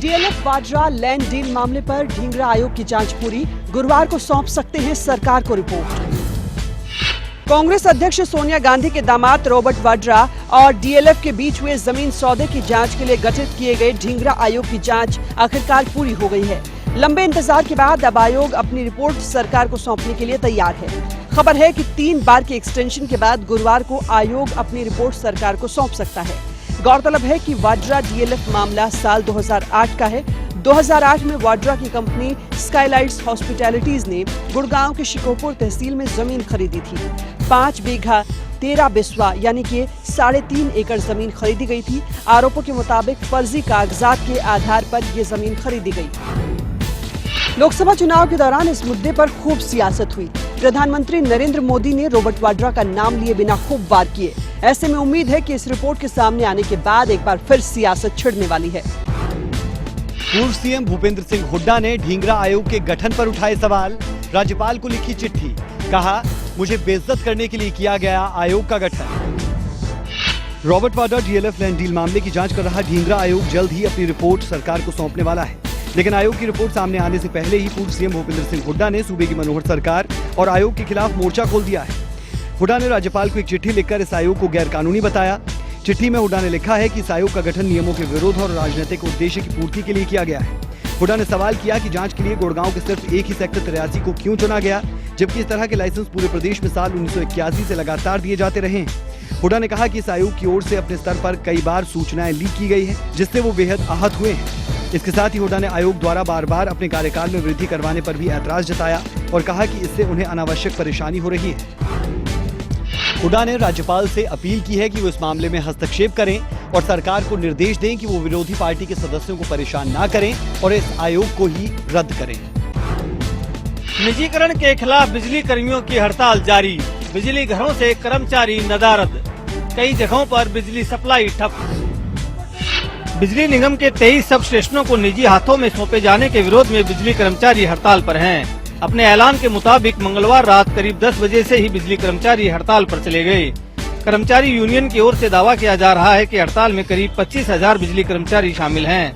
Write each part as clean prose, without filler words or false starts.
DLF Vadra land deal मामले पर ढींगरा आयोग की जांच पूरी, गुरुवार को सौंप सकते हैं सरकार को रिपोर्ट। कांग्रेस अध्यक्ष सोनिया गांधी के दामाद रॉबर्ट वाड्रा और डीएलएफ के बीच हुए जमीन सौदे की जांच के लिए गठित किए गए ढींगरा आयोग की जांच आखिरकार पूरी हो गई है। लंबे इंतजार के बाद अब आयोग अपनी रिपोर्ट सरकार को सौंपने के लिए तैयार है। खबर है कि 3 बार के एक्सटेंशन के बाद गुरुवार को आयोग अपनी रिपोर्ट सरकार को सौंप सकता है। गौरतलब है कि वाड्रा डीएलएफ मामला साल 2008 का है। 2008 में वाड्रा की कंपनी स्काईलाइट्स हॉस्पिटैलिटीज ने गुड़गांव के शिकोपुर तहसील में जमीन खरीदी थी। 5 बीघा 13 बिस्वा यानी कि 3.5 एकड़ जमीन खरीदी गई थी। आरोपों के मुताबिक फर्जी कागजात के आधार पर ये जमीन खरीदी गई। लोकसभा चुनाव के दौरान इस मुद्दे पर खूब सियासत हुई। प्रधानमंत्री नरेंद्र मोदी ने रॉबर्ट वाड्रा का नाम लिए बिना खूब वार किए। ऐसे में उम्मीद है कि इस रिपोर्ट के सामने आने के बाद एक बार फिर सियासत छिड़ने वाली है। पूर्व सीएम भूपेंद्र सिंह हुड्डा ने ढींगरा आयोग के गठन पर उठाए सवाल। राज्यपाल को लिखी चिट्ठी, कहा मुझे बेइज्जत करने के लिए किया गया आयोग का गठन। Robert Vadra DLF land deal मामले की जांच कर रहा ढींगरा आयोग जल्द ही अपनी रिपोर्ट सरकार को सौंपने वाला है। लेकिन आयोग की रिपोर्ट सामने आने से पहले ही पूर्व सीएम भूपेंद्र सिंह हुड्डा ने सूबे की मनोहर सरकार और आयोग के खिलाफ मोर्चा खोल दिया है। हुड्डा ने राज्यपाल को एक चिट्ठी लिखकर इस आयोग को गैर कानूनी बताया। चिट्ठी में हुड्डा ने लिखा है कि इस आयोग का गठन नियमों के विरोध और राजनीतिक उद्देश्य की पूर्ति के लिए किया गया है। हुड्डा ने सवाल किया कि जांच के लिए गुड़गांव के सिर्फ एक ही सेक्टर 83 को क्यों चुना गया, जबकि इस तरह के लाइसेंस पूरे प्रदेश में साल 1981 से लगातार दिए जाते रहे हैं। हुड्डा ने कहा कि इस आयोग की ओर से अपने स्तर पर कई बार सूचनाएं लीक की गई हैं, जिससे वो बेहद आहत हुए हैं। इसके साथ ही हुड्डा ने आयोग द्वारा बार बार अपने कार्यकाल में वृद्धि करवाने पर भी ऐतराज जताया और कहा कि इससे उन्हें अनावश्यक परेशानी हो रही है। हुड्डा ने राज्यपाल से अपील की है कि वो इस मामले में हस्तक्षेप करें और सरकार को निर्देश दें कि वो विरोधी पार्टी के सदस्यों को परेशान न करें और इस आयोग को ही रद्द करें। निजीकरण के खिलाफ बिजली कर्मियों की हड़ताल जारी। बिजली घरों से कर्मचारी नदारद। कई जगहों पर बिजली सप्लाई ठप। बिजली निगम के 23 सब स्टेशनों को निजी हाथों में सौंपे जाने के विरोध में बिजली कर्मचारी हड़ताल पर हैं। अपने ऐलान के मुताबिक मंगलवार रात करीब 10 बजे से ही बिजली कर्मचारी हड़ताल पर चले गए। कर्मचारी यूनियन की ओर से दावा किया जा रहा है कि हड़ताल में करीब 25,000 बिजली कर्मचारी शामिल हैं।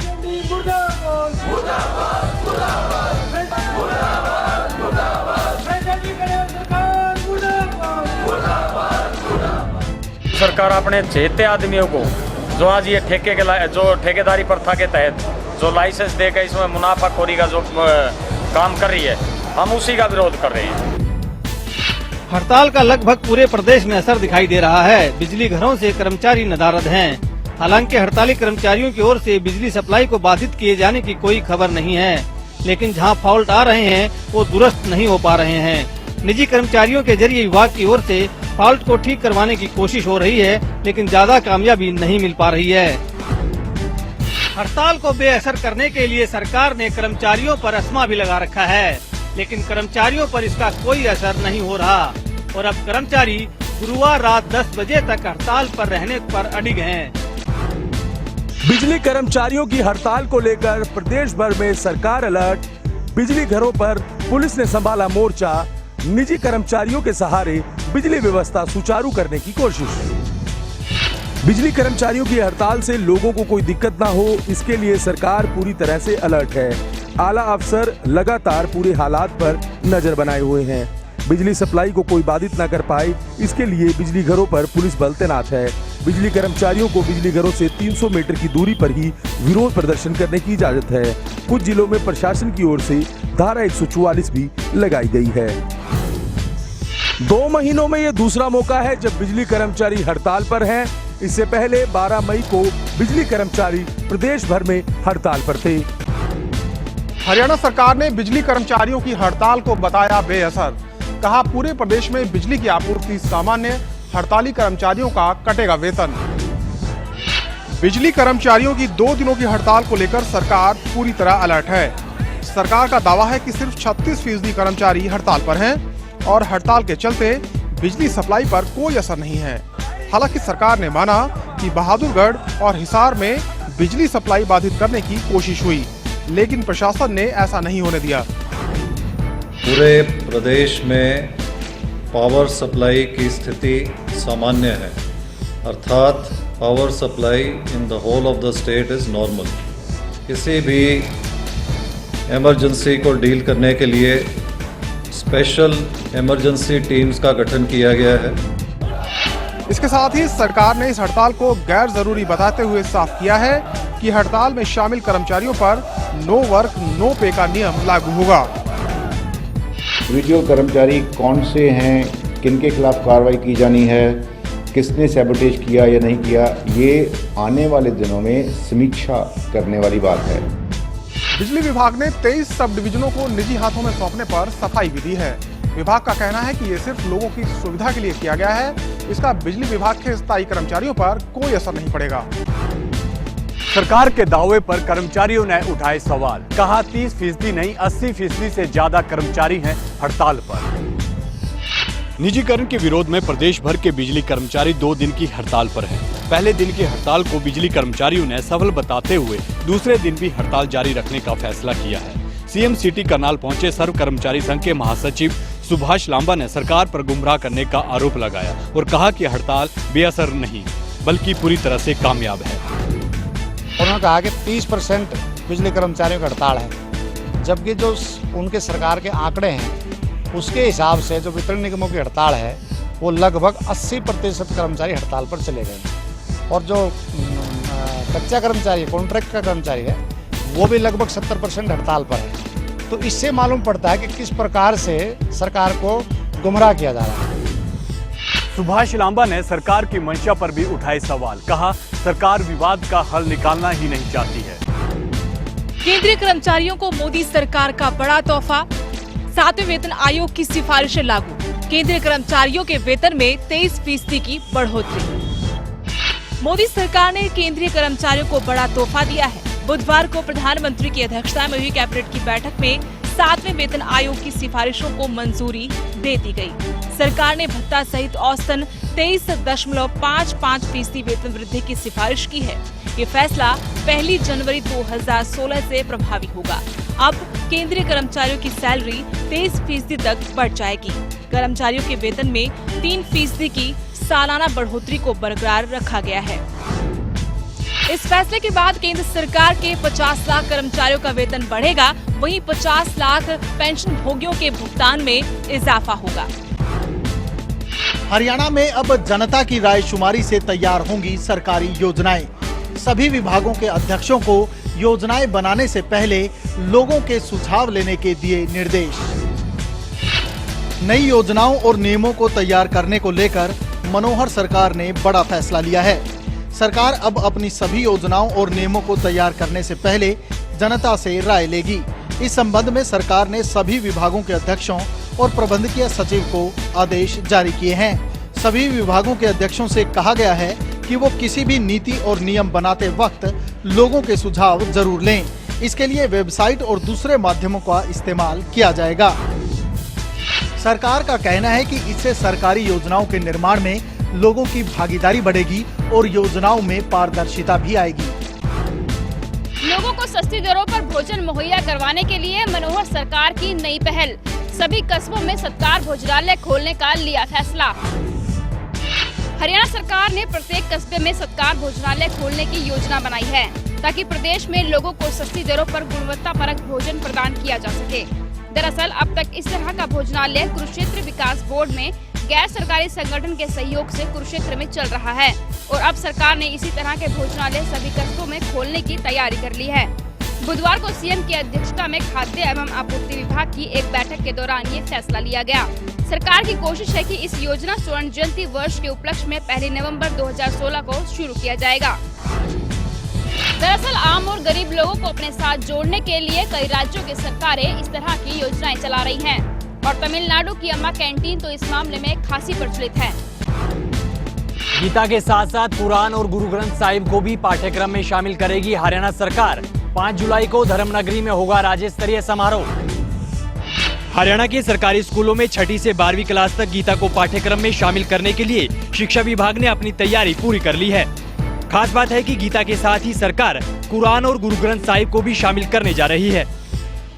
सरकार अपने चहेते आदमियों को जो आज ये जो ठेकेदारी प्रथा के तहत जो लाइसेंस देकर इसमें मुनाफाखोरी का जो काम कर रही है, हम उसी का विरोध कर रहे हैं। हड़ताल का लगभग पूरे प्रदेश में असर दिखाई दे रहा है। बिजली घरों से कर्मचारी नदारद हैं। हालांकि हड़ताली कर्मचारियों की ओर से बिजली सप्लाई को बाधित किए जाने की कोई खबर नहीं है, लेकिन जहां फॉल्ट आ रहे हैं वो दुरुस्त नहीं हो पा रहे हैं। निजी कर्मचारियों के जरिए विभाग की ओर से फॉल्ट को ठीक करवाने की कोशिश हो रही है, लेकिन ज्यादा कामयाबी नहीं मिल पा रही है। हड़ताल को बेअसर करने के लिए सरकार ने कर्मचारियों पर अस्मा भी लगा रखा है, लेकिन कर्मचारियों पर इसका कोई असर नहीं हो रहा और अब कर्मचारी गुरुवार रात 10 बजे तक हड़ताल पर रहने पर अडिग हैं। बिजली कर्मचारियों की हड़ताल को लेकर प्रदेश भर में सरकार अलर्ट। बिजली घरों पर पुलिस ने संभाला मोर्चा। निजी कर्मचारियों के सहारे बिजली व्यवस्था सुचारू करने की कोशिश। बिजली कर्मचारियों की हड़ताल से लोगों को कोई दिक्कत ना हो, इसके लिए सरकार पूरी तरह से अलर्ट है। आला अफसर लगातार पूरे हालात पर नजर बनाए हुए हैं। बिजली सप्लाई को कोई बाधित न कर पाए, इसके लिए बिजली घरों पर पुलिस बल तैनात है। बिजली कर्मचारियों को बिजली घरों से 300 मीटर की दूरी पर ही विरोध प्रदर्शन करने की इजाजत है। कुछ जिलों में प्रशासन की ओर से धारा 144 भी लगाई गई है। 2 महीनों में ये दूसरा मौका है जब बिजली कर्मचारी हड़ताल पर हैं। इससे पहले 12 मई को बिजली कर्मचारी प्रदेश भर में हड़ताल पर थे। हरियाणा सरकार ने बिजली कर्मचारियों की हड़ताल को बताया बेअसर। कहा पूरे प्रदेश में बिजली की आपूर्ति सामान्य, हड़ताली कर्मचारियों का कटेगा वेतन। बिजली कर्मचारियों की 2 दिनों की हड़ताल को लेकर सरकार पूरी तरह अलर्ट है। सरकार का दावा है कि सिर्फ 36% कर्मचारी हड़ताल पर हैं और हड़ताल के चलते बिजली सप्लाई पर कोई असर नहीं है। हालांकि सरकार ने माना कि बहादुरगढ़ और हिसार में बिजली सप्लाई बाधित करने की कोशिश हुई, लेकिन प्रशासन ने ऐसा नहीं होने दिया। पूरे प्रदेश में पावर सप्लाई की स्थिति सामान्य है, अर्थात power supply in the whole of the state is normal. किसी भी इमरजेंसी को डील करने के लिए स्पेशल इमरजेंसी टीम्स का गठन किया गया है। इसके साथ ही सरकार ने इस हड़ताल को गैर जरूरी बताते हुए साफ किया है कि हड़ताल में शामिल कर्मचारियों पर नो वर्क नो पे का नियम लागू होगा। वीडियो कर्मचारी कौन से हैं, किनके खिलाफ कार्रवाई की जानी है, किसने सैबोटेज किया या नहीं किया, ये आने वाले दिनों में समीक्षा करने वाली बात है। बिजली विभाग ने 23 सब डिवीजनों को निजी हाथों में सौंपने पर सफाई भी दी है। विभाग का कहना है कि ये सिर्फ लोगों की सुविधा के लिए किया गया है, इसका बिजली विभाग के स्थायी कर्मचारियों पर कोई असर नहीं पड़ेगा। सरकार के दावे पर कर्मचारियों ने उठाए सवाल। कहा 30% नहीं 80% से ज्यादा कर्मचारी हैं हड़ताल पर। निजीकरण के विरोध में प्रदेश भर के बिजली कर्मचारी 2 दिन की हड़ताल पर हैं। पहले दिन की हड़ताल को बिजली कर्मचारियों ने सफल बताते हुए दूसरे दिन भी हड़ताल जारी रखने का फैसला किया है। सीएम सिटी करनाल पहुंचे सर्व कर्मचारी संघ के महासचिव सुभाष लांबा ने सरकार पर गुमराह करने का आरोप लगाया और कहा कि हड़ताल बेअसर नहीं बल्कि पूरी तरह से कामयाब है। उन्होंने कहा कि 30% बिजली कर्मचारियों की हड़ताल है, जबकि जो उनके सरकार के आंकड़े हैं उसके हिसाब से जो वितरण निगमों की हड़ताल है वो लगभग 80% कर्मचारी हड़ताल पर चले गए और जो कच्चा कर्मचारी कॉन्ट्रैक्ट का कर्मचारी है वो भी लगभग 70% हड़ताल पर है। तो इससे मालूम पड़ता है कि किस प्रकार से सरकार को गुमराह किया जा रहा है। सुभाष लांबा ने सरकार की मंशा पर भी उठाए सवाल। कहा सरकार विवाद का हल निकालना ही नहीं चाहती है। केंद्रीय कर्मचारियों को मोदी सरकार का बड़ा तोहफा, 7वें वेतन आयोग की सिफारिशें लागू, केंद्रीय कर्मचारियों के वेतन में 23% की बढ़ोतरी। मोदी सरकार ने केंद्रीय कर्मचारियों को बड़ा तोहफा दिया है। बुधवार को प्रधानमंत्री की अध्यक्षता में हुई कैबिनेट की बैठक में 7वें वेतन आयोग की सिफारिशों को मंजूरी दे दी गई। सरकार ने भत्ता सहित औसतन 23.55% वेतन वृद्धि की सिफारिश की है। ये फैसला 1 जनवरी 2016 से प्रभावी होगा। अब केंद्रीय कर्मचारियों की सैलरी 23% तक बढ़ जाएगी। कर्मचारियों के वेतन में 3% की सालाना बढ़ोतरी को बरकरार रखा गया है। इस फैसले के बाद केंद्र सरकार के 50 लाख कर्मचारियों का वेतन बढ़ेगा, वहीं 50 लाख पेंशन भोगियों के भुगतान में इजाफा होगा। हरियाणा में अब जनता की राय शुमारी से तैयार होंगी सरकारी योजनाएं। सभी विभागों के अध्यक्षों को योजनाएं बनाने से पहले लोगों के सुझाव लेने के दिए निर्देश। नई योजनाओं और नियमों को तैयार करने को लेकर मनोहर सरकार ने बड़ा फैसला लिया है। सरकार अब अपनी सभी योजनाओं और नियमों को तैयार करने से पहले जनता से राय लेगी। इस संबंध में सरकार ने सभी विभागों के अध्यक्षों और प्रबंधकीय सचिव को आदेश जारी किए हैं। सभी विभागों के अध्यक्षों से कहा गया है कि वो किसी भी नीति और नियम बनाते वक्त लोगों के सुझाव जरूर लें। इसके लिए वेबसाइट और दूसरे माध्यमों का इस्तेमाल किया जाएगा। सरकार का कहना है कि इससे सरकारी योजनाओं के निर्माण में लोगों की भागीदारी बढ़ेगी और योजनाओं में पारदर्शिता भी आएगी। लोगों को सस्ती दरों पर भोजन मुहैया करवाने के लिए मनोहर सरकार की नई पहल। सभी कस्बों में सत्कार भोजनालय खोलने का लिया फैसला। हरियाणा सरकार ने प्रत्येक कस्बे में सत्कार भोजनालय खोलने की योजना बनाई है ताकि प्रदेश में लोगों को सस्ती दरों पर गुणवत्तापरक भोजन प्रदान किया जा सके। दरअसल अब तक इस तरह का भोजनालय कुरुक्षेत्र विकास बोर्ड में गैर सरकारी संगठन के सहयोग से कुरुक्षेत्र में चल रहा है और अब सरकार ने इसी तरह के भोजनालय सभी कस्बों में खोलने की तैयारी कर ली है। बुधवार को सीएम की अध्यक्षता में खाद्य एवं आपूर्ति विभाग की एक बैठक के दौरान ये फैसला लिया गया। सरकार की कोशिश है कि इस योजना स्वर्ण जयंती वर्ष के उपलक्ष्य में 1 नवंबर 2016 को शुरू किया जाएगा। दरअसल आम और गरीब लोगों को अपने साथ जोड़ने के लिए कई राज्यों की सरकारें इस तरह की योजनाएं चला रही हैं और तमिलनाडु की अम्मा कैंटीन तो इस मामले में खासी प्रचलित है। गीता के साथ साथ कुरान और गुरु ग्रंथ साहिब को भी पाठ्यक्रम में शामिल करेगी हरियाणा सरकार। 5 जुलाई को धर्मनगरी में होगा राज्य स्तरीय समारोह। हरियाणा के सरकारी स्कूलों में 6ठी से 12वीं क्लास तक गीता को पाठ्यक्रम में शामिल करने के लिए शिक्षा विभाग ने अपनी तैयारी पूरी कर ली है। खास बात है कि गीता के साथ ही सरकार कुरान और गुरु ग्रंथ साहिब को भी शामिल करने जा रही है।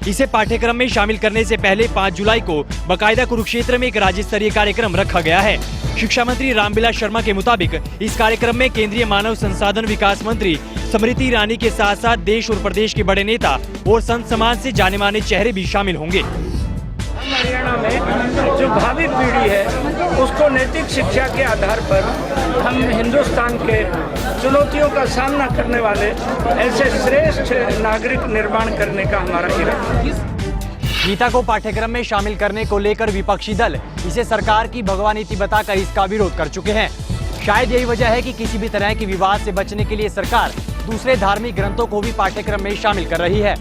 इसे पाठ्यक्रम में शामिल करने से पहले 5 जुलाई को बकायदा कुरुक्षेत्र में एक राज्य स्तरीय कार्यक्रम रखा गया है। शिक्षा मंत्री रामविलास शर्मा के मुताबिक इस कार्यक्रम में केंद्रीय मानव संसाधन विकास मंत्री स्मृति ईरानी के साथ साथ देश और प्रदेश के बड़े नेता और संत समाज से जाने माने चेहरे भी शामिल होंगे। हरियाणा में जो भावी पीढ़ी है उसको नैतिक शिक्षा के आधार पर हम हिंदुस्तान के चुनौतियों का सामना करने वाले ऐसे श्रेष्ठ नागरिक निर्माण करने का हमारा इरादा है। गीता को पाठ्यक्रम में शामिल करने को लेकर विपक्षी दल इसे सरकार की भगवा नीति बताकर इसका विरोध कर चुके हैं। शायद यही वजह है कि किसी भी तरह की विवाद से बचने के लिए सरकार दूसरे धार्मिक ग्रंथों को भी पाठ्यक्रम में शामिल कर रही है।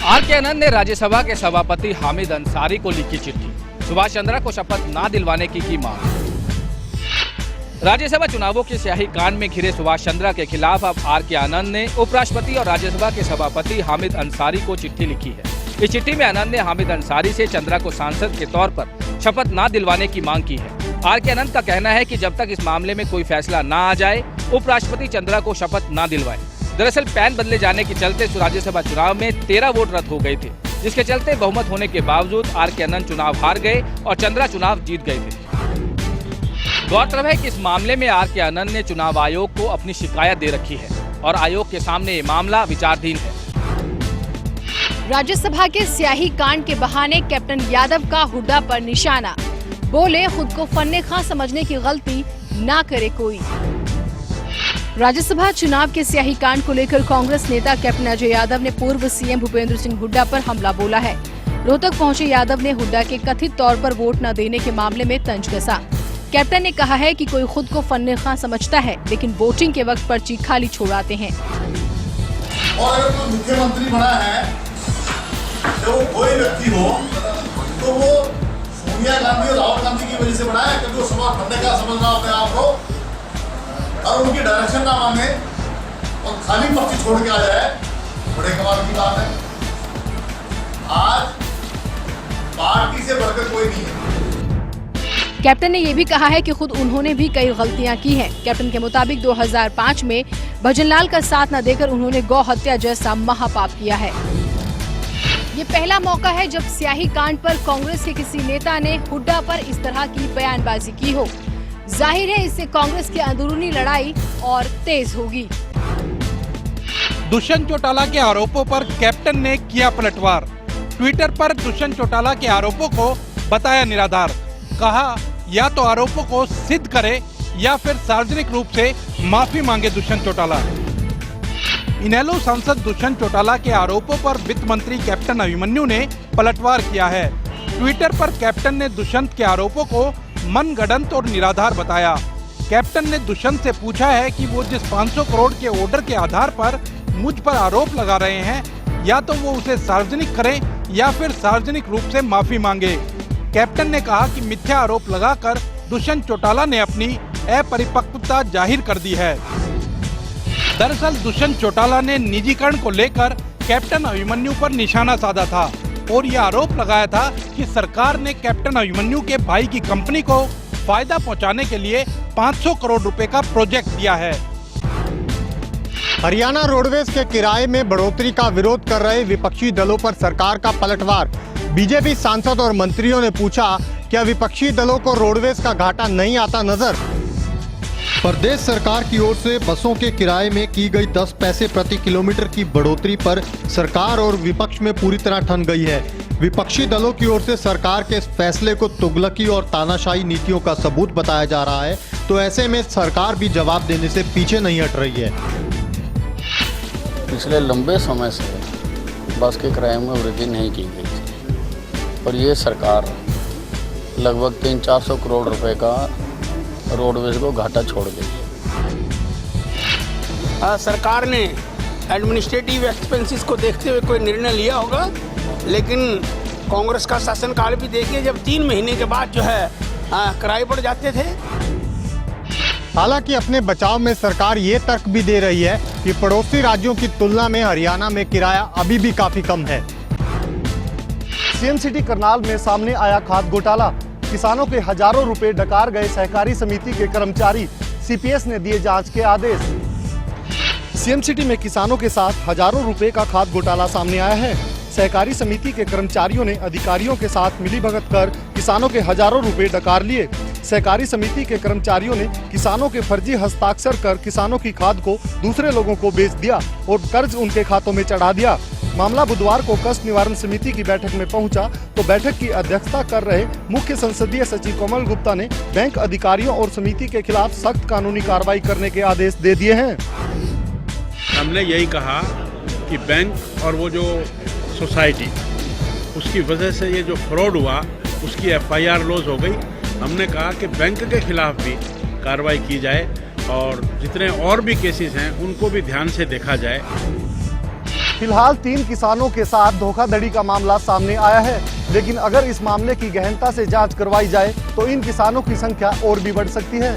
आर के आनंद ने राज्यसभा के सभापति हामिद अंसारी को लिखी चिट्ठी, सुभाष चंद्रा को शपथ ना दिलवाने की मांग। राज्यसभा चुनावों के स्याही कांड में घिरे सुभाष चंद्रा के खिलाफ अब आर के आनंद ने उपराष्ट्रपति और राज्यसभा के सभापति हामिद अंसारी को चिट्ठी लिखी है। इस चिट्ठी में आनंद ने हामिद अंसारी से चंद्रा को सांसद के तौर पर शपथ ना दिलवाने की मांग की है। आर के आनंद का कहना है कि जब तक इस मामले में कोई फैसला ना आ जाए, उपराष्ट्रपति चंद्रा को शपथ ना दिलवाए। दरअसल पैन बदले जाने के चलते राज्यसभा चुनाव में 13 वोट रद्द हो गए थे, जिसके चलते बहुमत होने के बावजूद आर के आनंद चुनाव हार गए और चंद्रा चुनाव जीत गए थे। गौरतलब है कि इस मामले में आर के आनंद ने चुनाव आयोग को अपनी शिकायत दे रखी है और आयोग के सामने ये मामला विचाराधीन है। राज्यसभा के स्याही कांड के बहाने कैप्टन यादव का हुड्डा पर निशाना, बोले खुद को फन्ने खां समझने की गलती ना करे कोई। राज्यसभा चुनाव के स्याही कांड को लेकर कांग्रेस नेता कैप्टन अजय यादव ने पूर्व सीएम भूपेंद्र सिंह हुड्डा पर हमला बोला है। रोहतक पहुंचे यादव ने हुड्डा के कथित तौर पर वोट न देने के मामले में तंज कसा। कैप्टन ने कहा है कि कोई खुद को फन्ने खां समझता है, लेकिन वोटिंग के वक्त पर्ची खाली छोड़ाते हैं। और अगर कोई मुख्यमंत्री बना है, तो वो कोई व्यक्ति हो, तो वो सोनिया गांधी और राहुल गांधी की वजह से बना है, क्योंकि वो समाज फन्ने खां समझ रहा अपने आप को और उनकी डायरेक्शन ना माने और खाली पर्ची छोड़ के आ जाए, बड़े कमाल की बात है। आज पार्टी से बढ़कर कोई नहीं है। कैप्टन ने ये भी कहा है कि खुद उन्होंने भी कई गलतियां की हैं। कैप्टन के मुताबिक 2005 में भजनलाल का साथ न देकर उन्होंने गौ हत्या जैसा महापाप किया है। ये पहला मौका है जब स्याही कांड पर कांग्रेस के किसी नेता ने हुड्डा पर इस तरह की बयानबाजी की हो। जाहिर है इससे कांग्रेस की अंदरूनी लड़ाई और तेज होगी। दुष्यंत चौटाला के आरोपों पर कैप्टन ने किया पलटवार। ट्विटर पर दुष्यंत चौटाला के आरोपों को बताया निराधार। कहा या तो आरोपों को सिद्ध करे या फिर सार्वजनिक रूप से माफी मांगे दुष्यंत चौटाला। इनेलो सांसद दुष्यंत चौटाला के आरोपों पर वित्त मंत्री कैप्टन अभिमन्यु ने पलटवार किया है। ट्विटर पर कैप्टन ने दुष्यंत के आरोपों को मनगढ़ंत और निराधार बताया। कैप्टन ने दुष्यंत से पूछा है कि वो जिस 500 करोड़ के ऑर्डर के आधार पर मुझ पर आरोप लगा रहे हैं, या तो वो उसे सार्वजनिक करें या फिर सार्वजनिक रूप से माफी मांगे। कैप्टन ने कहा कि मिथ्या आरोप लगाकर दुष्यंत चौटाला ने अपनी अपरिपक्वता जाहिर कर दी है। दरअसल दुष्यंत चौटाला ने निजीकरण को लेकर कैप्टन अभिमन्यु पर निशाना साधा था और यह आरोप लगाया था कि सरकार ने कैप्टन अभिमन्यु के भाई की कंपनी को फायदा पहुंचाने के लिए 500 करोड़ रुपए का प्रोजेक्ट दिया है। हरियाणा रोडवेज के किराए में बढ़ोतरी का विरोध कर रहे विपक्षी दलों पर सरकार का पलटवार। बीजेपी सांसद और मंत्रियों ने पूछा, क्या विपक्षी दलों को रोडवेज का घाटा नहीं आता नजर? प्रदेश सरकार की ओर से बसों के किराए में की गई 10 पैसे प्रति किलोमीटर की बढ़ोतरी पर सरकार और विपक्ष में पूरी तरह ठन गई है। विपक्षी दलों की ओर से सरकार के इस फैसले को तुगलकी और तानाशाही नीतियों का सबूत बताया जा रहा है, तो ऐसे में सरकार भी जवाब देने से पीछे नहीं हट रही है। पिछले लंबे समय से बस के किराए में वृद्धि नहीं की गई थी और ये सरकार लगभग 300-400 करोड़ रुपए का रोडवेज को घाटा छोड़ गई है। सरकार ने एडमिनिस्ट्रेटिव एक्सपेंसेस को देखते हुए कोई निर्णय लिया होगा, लेकिन कांग्रेस का शासनकाल भी देखिए, जब 3 महीने के बाद जो है किराए बढ़ जाते थे। हालांकि अपने बचाव में सरकार ये तर्क भी दे रही है कि पड़ोसी राज्यों की तुलना में हरियाणा में किराया अभी भी काफी कम है। सीएम सिटी करनाल में सामने आया खाद घोटाला। किसानों के हजारों रुपए डकार गए सहकारी समिति के कर्मचारी, सीपीएस ने दिए जांच के आदेश। सीएम सिटी में किसानों के साथ हजारों रुपए का खाद घोटाला सामने आया है। सहकारी समिति के कर्मचारियों ने अधिकारियों के साथ मिलीभगत कर किसानों के हजारों रुपए डकार लिए। सहकारी समिति के कर्मचारियों ने किसानों के फर्जी हस्ताक्षर कर किसानों की खाद को दूसरे लोगों को बेच दिया और कर्ज उनके खातों में चढ़ा दिया। मामला बुधवार को कष्ट निवारण समिति की बैठक में पहुंचा तो बैठक की अध्यक्षता कर रहे मुख्य संसदीय सचिव कमल गुप्ता ने बैंक अधिकारियों और समिति के खिलाफ सख्त कानूनी कार्रवाई करने के आदेश दे दिए हैं। हमने यही कहा कि बैंक और वो जो सोसाइटी उसकी वजह से ये जो फ्रॉड हुआ उसकी FIR लॉज हो गई। हमने कहा कि बैंक के खिलाफ भी कार्रवाई की जाए और जितने और भी केसेस हैं उनको भी ध्यान से देखा जाए। फिलहाल 3 किसानों के साथ धोखाधड़ी का मामला सामने आया है, लेकिन अगर इस मामले की गहनता से जांच करवाई जाए तो इन किसानों की संख्या और भी बढ़ सकती है।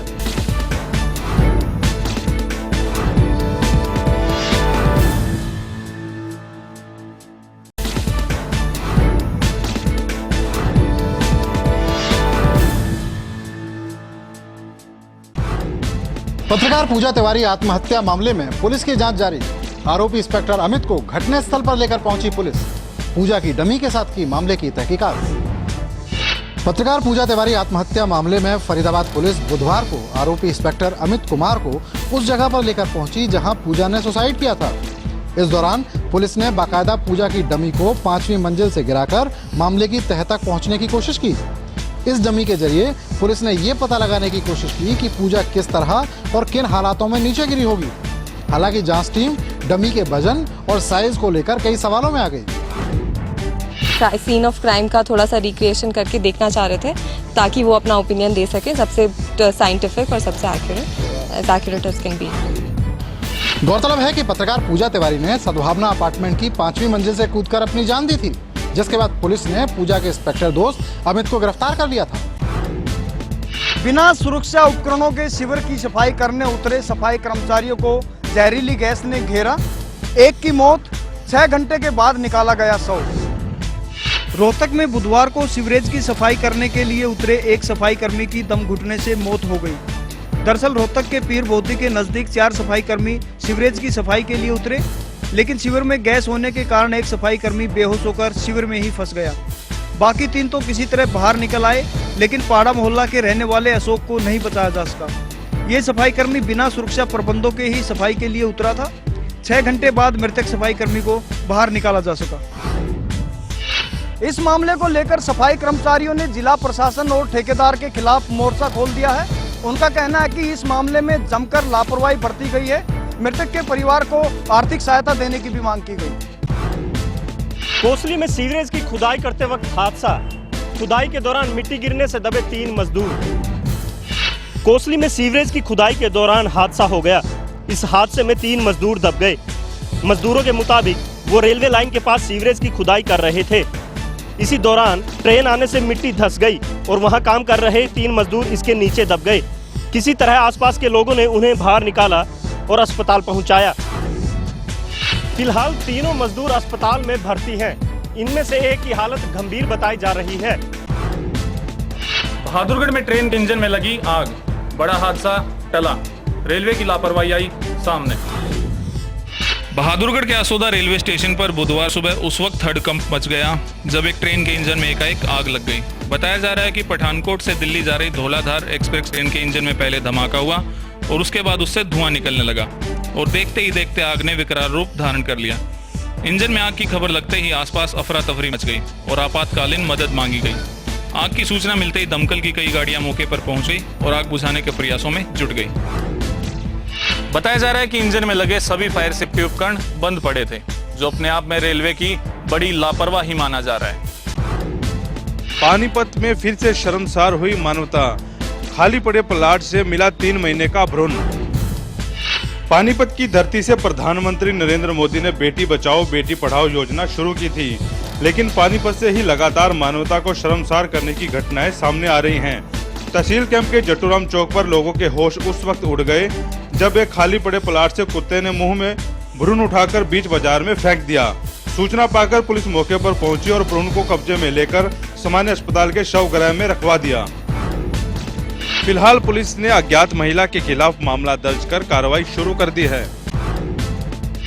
पत्रकार पूजा तिवारी आत्महत्या मामले में पुलिस की जांच जारी। आरोपी इंस्पेक्टर अमित को घटनास्थल पर लेकर पहुंची पुलिस। पूजा की डमी के साथ की मामले की तहकीकात। पत्रकार पूजा तिवारी आत्महत्या मामले में फरीदाबाद पुलिस बुधवार को आरोपी इंस्पेक्टर अमित कुमार को उस जगह पर लेकर पहुंची जहां पूजा ने सुसाइड किया था। इस दौरान पुलिस ने बाकायदा पूजा की डमी को 5वीं मंजिल से गिराकर मामले की तह तक पहुंचने की कोशिश की। इस डमी के जरिए पुलिस ने ये पता लगाने की कोशिश की कि पूजा किस तरह और किन हालातों में नीचे गिरी होगी। हालांकि जांच टीम डमी के वजन और साइज को लेकर कई सवालों में आ गई। सीन ऑफ क्राइम का थोड़ा सा रिक्रिएशन करके देखना चाह रहे थे ताकि वो अपना ओपिनियन दे सके सबसे साइंटिफिक और सबसे एक्यूरेट एज कैन बी। गौरतलब है कि पत्रकार पूजा तिवारी ने सद्भावना अपार्टमेंट की 5वीं मंजिल से कूदकर अपनी जान दी थी, जिसके बाद पुलिस ने पूजा के इंस्पेक्टर दोस्त अमित को गिरफ्तार कर लिया था। बिना सुरक्षा उपकरणों के शिविर की सफाई करने उतरे सफाई कर्मचारियों को जहरीली गैस ने घेरा। एक की मौत, 6 घंटे के बाद निकाला गया शव। रोहतक में बुधवार को सीवरेज की सफाई करने के लिए उतरे एक सफाई कर्मी की दम घुटने से मौत हो गई। दरअसल रोहतक के पीर बोती के नजदीक 4 सफाई कर्मी सीवरेज की सफाई के लिए उतरे, लेकिन शिविर में गैस होने के कारण एक सफाई कर्मी बेहोश होकर शिविर में ही फंस गया। बाकी 3 तो किसी तरह बाहर निकल आए, लेकिन पाड़ा मोहल्ला के रहने वाले अशोक को नहीं बचाया जा सका। ये सफाई कर्मी बिना सुरक्षा प्रबंधों के ही सफाई के लिए उतरा था। 6 घंटे बाद मृतक सफाई कर्मी को बाहर निकाला जा सका। इस मामले को लेकर सफाई कर्मचारियों ने जिला प्रशासन और ठेकेदार के खिलाफ मोर्चा खोल दिया है। उनका कहना है कि इस मामले में जमकर लापरवाही बरती गई है। मृतक के परिवार को आर्थिक सहायता देने की भी मांग की गई। कोसली में सीवरेज की खुदाई करते वक्त हादसा। खुदाई के दौरान मिट्टी गिरने से दबे 3 मजदूर। कोसली में सीवरेज की खुदाई के दौरान हादसा हो गया। इस हादसे में 3 मजदूर दब गए। मजदूरों के मुताबिक वो रेलवे लाइन के पास सीवरेज की खुदाई कर रहे थे। इसी दौरान ट्रेन आने से मिट्टी धंस गई और वहां काम कर रहे 3 मजदूर इसके नीचे दब गए। किसी तरह आसपास के लोगों ने उन्हें बाहर निकाला और अस्पताल पहुंचाया। फिलहाल तीनों मजदूर अस्पताल में भर्ती हैं। इनमें से एक की हालत गंभीर बताई जा रही है। बहादुरगढ़ में ट्रेन के इंजन में लगी आग, बड़ा हादसा टला, रेलवे की लापरवाही आई सामने। बहादुरगढ़ के असोदा रेलवे स्टेशन पर बुधवार सुबह उस वक्त हड़कंप मच गया जब एक ट्रेन के इंजन में एकाएक आग लग गई। बताया जा रहा है कि पठानकोट से दिल्ली जा रही धौलाधार एक्सप्रेस ट्रेन के इंजन में पहले धमाका हुआ और उसके बाद उससे धुआं निकलने लगा और देखते ही देखते आग ने विकराल रूप धारण कर लिया। इंजन में आग की खबर लगते ही आसपास अफरा तफरी मच गई और आपातकालीन मदद मांगी गई। आग की सूचना मिलते ही दमकल की कई गाड़ियां मौके पर पहुंच गई और आग बुझाने के प्रयासों में जुट गई। बताया जा रहा है कि इंजन में लगे सभी फायर सेफ्टी उपकरण बंद पड़े थे, जो अपने आप में रेलवे की बड़ी लापरवाही माना जा रहा है। पानीपत में फिर से शर्मसार हुई मानवता। खाली पड़े प्लाट से मिला 3 महीने का भ्रूण। पानीपत की धरती से प्रधानमंत्री नरेंद्र मोदी ने बेटी बचाओ बेटी पढ़ाओ योजना शुरू की थी, लेकिन पानीपत से ही लगातार मानवता को शर्मसार करने की घटनाएं सामने आ रही हैं। तहसील कैंप के जटूराम चौक पर लोगों के होश उस वक्त उड़ गए जब एक खाली पड़े प्लाट से कुत्ते ने मुंह में भ्रूण उठाकर बीच बाजार में फेंक दिया। सूचना पाकर पुलिस मौके पर पहुंची और भ्रूण को कब्जे में लेकर सामान्य अस्पताल के शवगृह में रखवा दिया। फिलहाल पुलिस ने अज्ञात महिला के खिलाफ मामला दर्ज कर कार्रवाई शुरू कर दी है।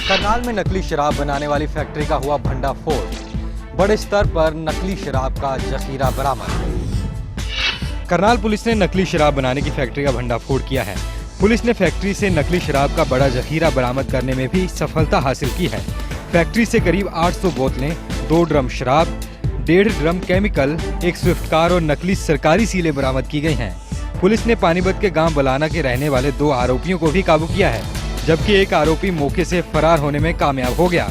करनाल में नकली शराब बनाने वाली फैक्ट्री का हुआ भंडाफोड़। बड़े स्तर पर नकली शराब का जखीरा बरामद। करनाल पुलिस ने नकली शराब बनाने की फैक्ट्री का भंडाफोड़ किया है। पुलिस ने फैक्ट्री से नकली शराब का बड़ा जखीरा बरामद करने में भी सफलता हासिल की है। फैक्ट्री से करीब 800 बोतलें, 2 ड्रम शराब, 1.5 ड्रम केमिकल, एक स्विफ्ट कार और नकली सरकारी सीलें बरामद की गई हैं। पुलिस ने पानीपत के गांव बलाना के रहने वाले 2 आरोपियों को भी काबू किया है, जबकि एक आरोपी मौके से फरार होने में कामयाब हो गया।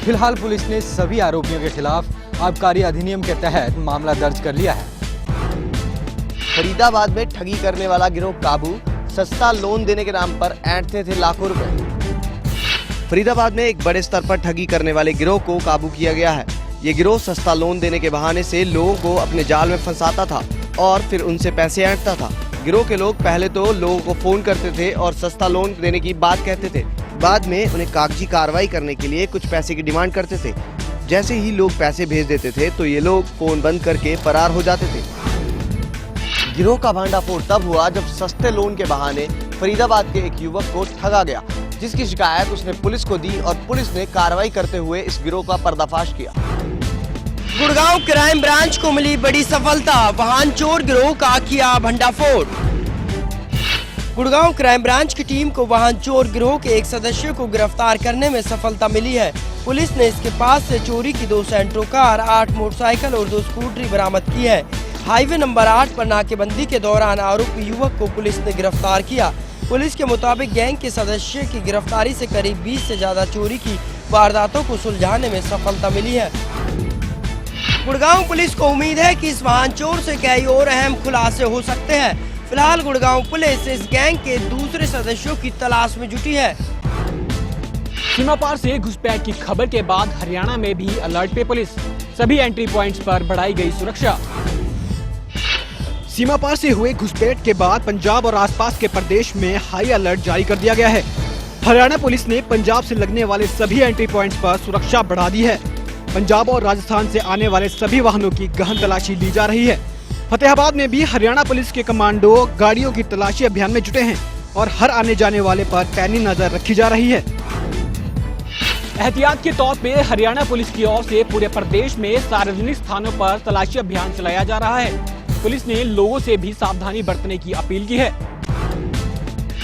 फिलहाल पुलिस ने सभी आरोपियों के खिलाफ आबकारी अधिनियम के तहत मामला दर्ज कर लिया है। फरीदाबाद में ठगी करने वाला गिरोह काबू, सस्ता लोन देने के नाम पर ऐंठते थे लाखों रुपए। फरीदाबाद में एक बड़े स्तर पर ठगी करने वाले गिरोह को काबू किया गया है। ये गिरोह सस्ता लोन देने के बहाने से लोगों को अपने जाल में फंसाता था और फिर उनसे पैसे ऐंठता था। गिरोह के लोग पहले तो लोगों को फोन करते थे और सस्ता लोन देने की बात कहते थे। बाद में उन्हें कागजी कार्रवाई करने के लिए कुछ पैसे की डिमांड करते थे। जैसे ही लोग पैसे भेज देते थे तो ये लोग फोन बंद करके फरार हो जाते थे। गिरोह का भांडाफोड़ तब हुआ जब सस्ते लोन के बहाने फरीदाबाद के एक युवक को ठगा गया, जिसकी शिकायत उसने पुलिस को दी और पुलिस ने कार्रवाई करते हुए इस गिरोह का पर्दाफाश किया। गुड़गांव क्राइम ब्रांच को मिली बड़ी सफलता, वाहन चोर गिरोह का किया भंडाफोड़। गुड़गांव क्राइम ब्रांच की टीम को वाहन चोर गिरोह के एक सदस्य को गिरफ्तार करने में सफलता मिली है। पुलिस ने इसके पास से चोरी की 2 सेंट्रो कार, 8 मोटरसाइकिल और 2 स्कूटरी बरामद की है। हाईवे नंबर 8 पर नाकेबंदी के दौरान आरोपी युवक को पुलिस ने गिरफ्तार किया। पुलिस के मुताबिक गैंग के सदस्य की गिरफ्तारी से करीब 20 से ज्यादा चोरी की वारदातों को सुलझाने में सफलता मिली है। गुड़गांव पुलिस को उम्मीद है कि इस वाहन चोर से कई और अहम खुलासे हो सकते हैं। फिलहाल गुड़गांव पुलिस इस गैंग के दूसरे सदस्यों की तलाश में जुटी है। सीमा पार से घुसपैठ की खबर के बाद हरियाणा में भी अलर्ट पे पुलिस, सभी एंट्री पॉइंट्स पर बढ़ाई गई सुरक्षा। सीमा पार से हुए घुसपैठ के बाद पंजाब और आसपास के प्रदेश में हाई अलर्ट जारी कर दिया गया है। हरियाणा पुलिस ने पंजाब से लगने वाले सभी एंट्री पॉइंट्स पर सुरक्षा बढ़ा दी है। पंजाब और राजस्थान से आने वाले सभी वाहनों की गहन तलाशी ली जा रही है। फतेहाबाद में भी हरियाणा पुलिस के कमांडो गाड़ियों की तलाशी अभियान में जुटे हैं और हर आने जाने वाले पर पैनी नजर रखी जा रही है। एहतियात के तौर पे हरियाणा पुलिस की ओर से पूरे प्रदेश में सार्वजनिक स्थानों पर तलाशी अभियान चलाया जा रहा है। पुलिस ने लोगों से भी सावधानी बरतने की अपील की है।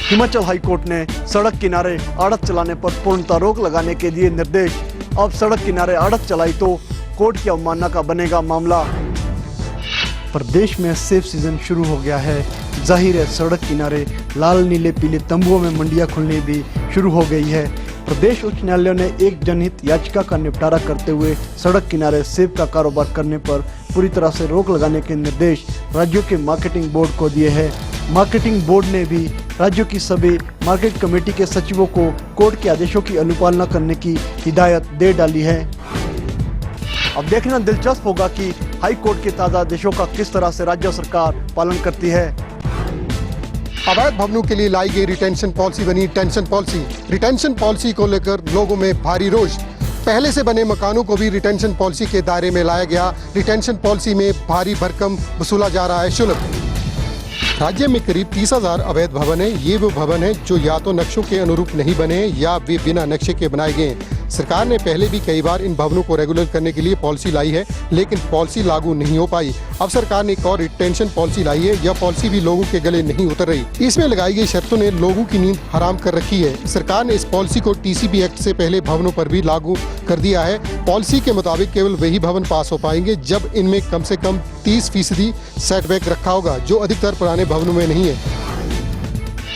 हिमाचल हाईकोर्ट ने सड़क किनारे आड़त चलाने पर पूर्णतः रोक लगाने के दिए निर्देश। अब सड़क किनारे आड़त चलाई तो कोर्ट की अवमानना का बनेगा मामला। प्रदेश में सेफ सीजन शुरू हो गया है। जाहिर है सड़क किनारे लाल नीले पीले तंबुओं में मंडियां खुलने भी शुरू हो गई है। प्रदेश उच्च न्यायालय ने एक जनहित याचिका का निपटारा करते हुए सड़क किनारे सेब का कारोबार करने पर पूरी तरह से रोक लगाने के निर्देश राज्यों के मार्केटिंग बोर्ड को दिए हैं। मार्केटिंग बोर्ड ने भी राज्यों की सभी मार्केट कमेटी के सचिवों को कोर्ट के आदेशों की अनुपालना करने की हिदायत दे डाली है। अब देखना दिलचस्प होगा कि हाई कोर्ट के ताज़ा आदेशों का किस तरह से राज्य सरकार पालन करती है। अवैध भवनों के लिए लाई गई रिटेंशन पॉलिसी बनी टेंशन पॉलिसी। रिटेंशन पॉलिसी को लेकर लोगों में भारी रोष। पहले से बने मकानों को भी रिटेंशन पॉलिसी के दायरे में लाया गया। रिटेंशन पॉलिसी में भारी भरकम वसूला जा रहा है शुल्क। राज्य में करीब 30,000 अवैध भवन है। ये वो भवन है जो या तो नक्शों के अनुरूप नहीं बने या वे बिना नक्शे के बनाए गए। सरकार ने पहले भी कई बार इन भवनों को रेगुलर करने के लिए पॉलिसी लाई है, लेकिन पॉलिसी लागू नहीं हो पाई। अब सरकार ने एक और रिटेंशन पॉलिसी लाई है। यह पॉलिसी भी लोगों के गले नहीं उतर रही। इसमें लगाई गई शर्तों ने लोगों की नींद हराम कर रखी है। सरकार ने इस पॉलिसी को टीसीबी एक्ट से पहले भवनों पर भी लागू कर दिया है। पॉलिसी के मुताबिक केवल वही भवन पास हो पाएंगे जब इनमें कम से कम 30% सेटबैक रखा होगा, जो अधिकतर पुराने भवनों में नहीं है।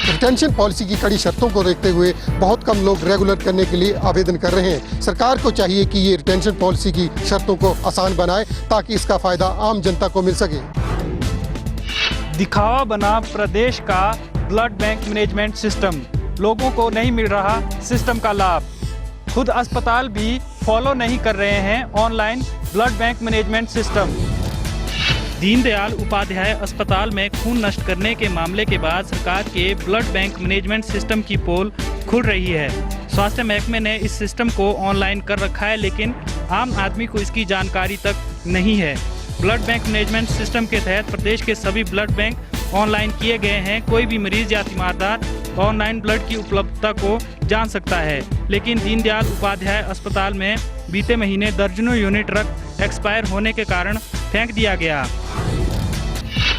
रिटेंशन पॉलिसी की कड़ी शर्तों को देखते हुए बहुत कम लोग रेगुलर करने के लिए आवेदन कर रहे हैं। सरकार को चाहिए कि ये रिटेंशन पॉलिसी की शर्तों को आसान बनाए ताकि इसका फायदा आम जनता को मिल सके। दिखावा बना प्रदेश का ब्लड बैंक मैनेजमेंट सिस्टम, लोगों को नहीं मिल रहा सिस्टम का लाभ। खुद अस्पताल भी फॉलो नहीं कर रहे हैं online blood bank management system. Deendayal Upadhyay अस्पताल में खून नष्ट करने के मामले के बाद सरकार के ब्लड बैंक मैनेजमेंट सिस्टम की पोल खुल रही है। स्वास्थ्य महकमे ने इस सिस्टम को ऑनलाइन कर रखा है, लेकिन आम आदमी को इसकी जानकारी तक नहीं है। ब्लड बैंक मैनेजमेंट सिस्टम के तहत प्रदेश के सभी ब्लड बैंक ऑनलाइन किए गए हैं। कोई भी मरीज या तीमारदार ऑनलाइन ब्लड की उपलब्धता को जान सकता है, लेकिन दीनदयाल उपाध्याय अस्पताल में बीते महीने दर्जनों यूनिट ड्रग एक्सपायर होने के कारण फेंक दिया गया।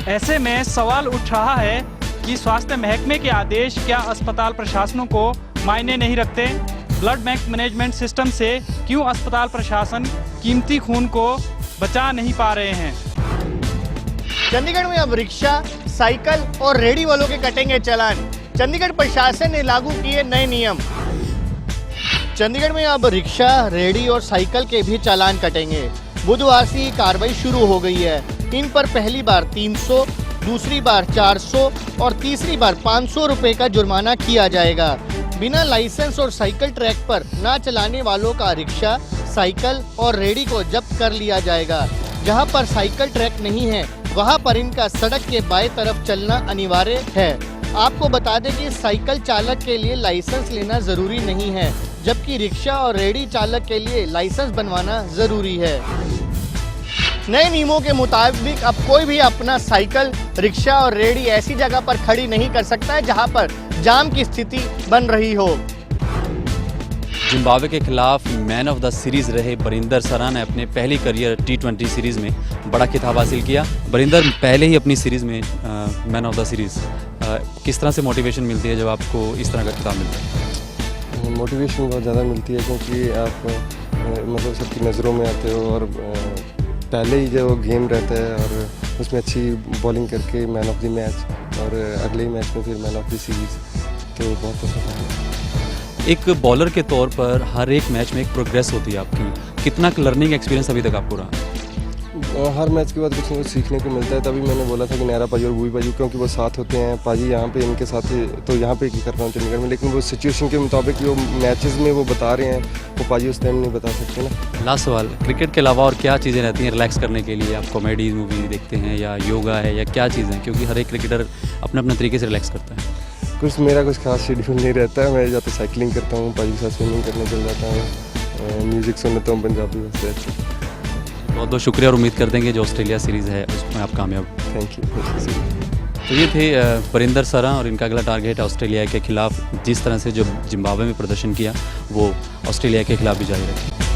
ऐसे में सवाल उठ रहा है कि स्वास्थ्य महकमे के आदेश क्या अस्पताल प्रशासनों को मायने नहीं रखते? ब्लड बैंक मैनेजमेंट सिस्टम से क्यों अस्पताल प्रशासन कीमती खून को बचा नहीं पा रहे हैं? चंडीगढ़ में अब रिक्शा, साइकिल और रेहड़ी वालों के कटेंगे चालान। चंडीगढ़ प्रशासन ने लागू किए नए नियम। चंडीगढ़ में अब रिक्शा, रेहड़ी और साइकिल के भी चालान कटेंगे। बुधवार से ये कार्रवाई शुरू हो गई है। इन पर पहली बार 300, दूसरी बार 400 और तीसरी बार 500 रुपए का जुर्माना किया जाएगा। बिना लाइसेंस और साइकिल ट्रैक पर ना चलाने वालों का रिक्शा, साइकिल और रेहड़ी को जब्त कर लिया जाएगा। जहां पर साइकिल ट्रैक नहीं है वहां पर इनका सड़क के बाएं तरफ चलना अनिवार्य है। आपको बता दें कि साइकिल चालक के लिए लाइसेंस लेना जरूरी नहीं है, जबकि रिक्शा और रेहड़ी चालक के लिए लाइसेंस बनवाना जरूरी है। नए नियमों के मुताबिक अब कोई भी अपना साइकिल, रिक्शा और रेहड़ी ऐसी जगह पर खड़ी नहीं कर सकता है जहां पर जाम की स्थिति बन रही हो। जिम्बाब्वे के खिलाफ मैन ऑफ द सीरीज रहे बरिंदर सरा ने अपने पहली करियर T20 सीरीज में बड़ा खिताब हासिल किया। बरिंदर पहले ही अपनी सीरीज में मैन ऑफ द सीरीज, किस तरह से मोटिवेशन मिलती है जब आपको इस तरह का खिताब मिलता है? मोटिवेशन बहुत ज़्यादा मिलती है क्योंकि आप मतलब सबकी नज़रों में आते हो और पहले ही जो गेम रहता है और उसमें अच्छी बॉलिंग करके मैन ऑफ द मैच और अगले ही मैच में फिर मैन ऑफ द सीरीज, तो बहुत पसंद है। एक बॉलर के तौर पर हर एक मैच में एक प्रोग्रेस होती है आपकी, कितना लर्निंग एक्सपीरियंस अभी तक आपको रहा? हर मैच के बाद कुछ ना कुछ सीखने को मिलता है। तभी मैंने बोला था कि नैरा पाजी और बूई पाजी, क्योंकि वो साथ होते हैं, पाजी यहाँ पे इनके साथ ही तो यहाँ पे ही कर रहा हूँ चंडीगढ़ में, लेकिन वो सिचुएशन के मुताबिक जो मैचेस में वो बता रहे हैं वो पाजी उस टाइम नहीं बता सकते ना। लास्ट सवाल, क्रिकेट के अलावा और क्या चीज़ें रहती हैं रिलैक्स करने के लिए? आप कॉमेडी मूवी देखते हैं या योगा है या क्या चीज़ें हैं, क्योंकि हर एक क्रिकेटर अपने अपने तरीके से रिलैक्स करता है? मेरा कुछ खास शेड्यूल नहीं रहता है। मैं या तो साइकिलिंग करता हूँ, पाजी के साथ स्विमिंग करने चल जाता हूँ, म्यूज़िक सुनता हूँ पंजाबी बस अच्छी। बहुत बहुत शुक्रिया और उम्मीद करते हैं कि जो ऑस्ट्रेलिया सीरीज़ है उसमें आप कामयाब। Thank you. तो ये थे बरिंदर सरा और इनका अगला टारगेट ऑस्ट्रेलिया के खिलाफ जिस तरह से जो जिम्बाब्वे में प्रदर्शन किया वो ऑस्ट्रेलिया के खिलाफ भी जारी रखें।